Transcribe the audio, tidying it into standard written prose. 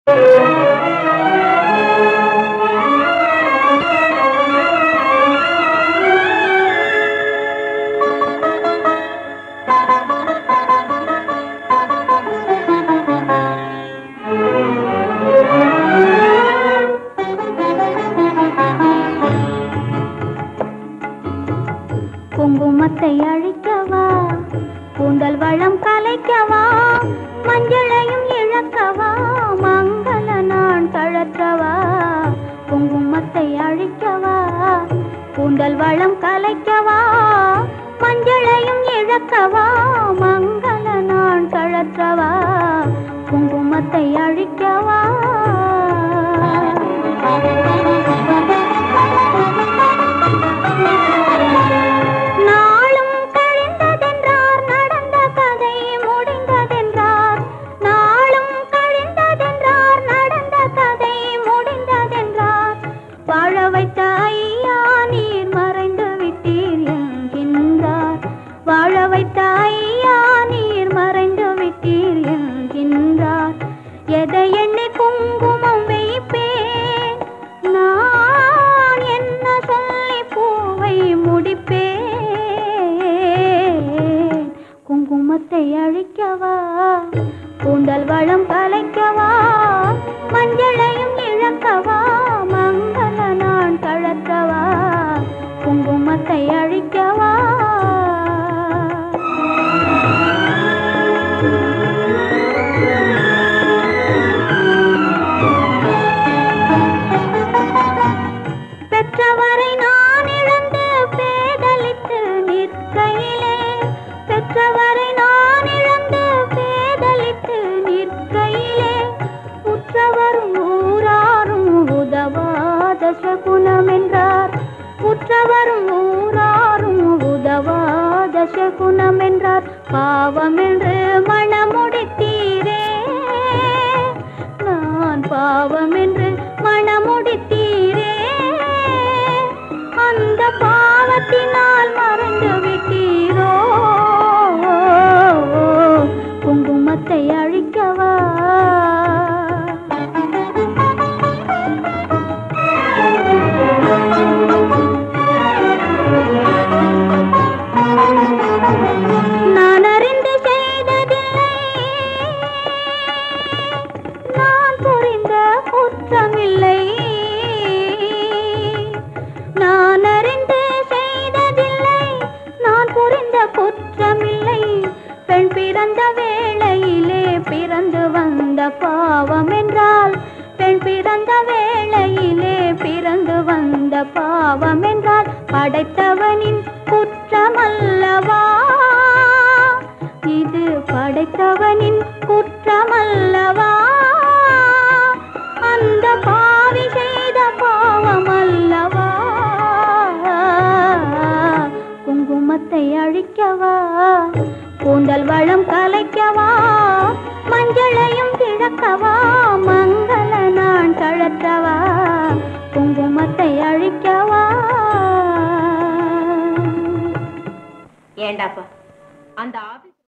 குங்குமத்தை அழிக்கவா, கூந்தல் வளம் கலைக்கவா, மஞ்சளையும் இழக்கவா, மங்கள நான் தழற்றவா. குங்குமத்தை அழிக்கவா, கூந்தல் வளம் கலைக்கவா, மஞ்சளையும் இழக்கவா, மங்கள நான் தழற்றவா. குங்குமத்தை அழிக்கவா. குங்குமத்தை அழிக்கவா, கூந்தல் வளம் கலைக்கவா, மஞ்சளையும் இழக்கவா, மங்கள நான் தழற்றவா. குங்குமத்தை அழிக்கவா. பெற்றவரை நான் இழந்து பேதலித்து நிற்கையிலே, பெற்றவரை நான் இழந்து பேதலித்து நிற்கையிலே, உற்றவரும் ஊராரும் உதவாத சகுனம் என்றார். உற்றவரும் ஊராரும் உதவாத சகுனம் என்றார். பாவம் என்று மணமுடித்தீரே, நான் பாவம் என்று மணமுடித்தீரே. அந்த பாவத்தினால் மறந்து விட்டீரோ. குங்குமத்தை அழிக்கவா. நான் அறிந்து செய்ததில்லை, நான் புரிந்த குற்றமில்லை. நான் அறிந்து செய்ததில்லை, நான் புரிந்த குற்றமில்லை. பெண் பிறந்த வேளையிலே பிறந்து வந்த பாவம் என்றால், பெண் பிறந்த வேளையிலே பிறந்து வந்த பாவம் என்றால், படைத்தவனின் குற்றமல்லவா இது, படைத்தவனின் குற்றமல்லவா. அந்த பாவி செய்த பாவம் அல்லவா. குங்குமத்தை அழிக்கவா, கூந்தல் வளம் கலைக்கவா, மஞ்சளையும் இழக்கவா, மங்கள நான் தழற்றவா. குங்குமத்தை அழிக்கவா. ஏண்டாப்பா அந்த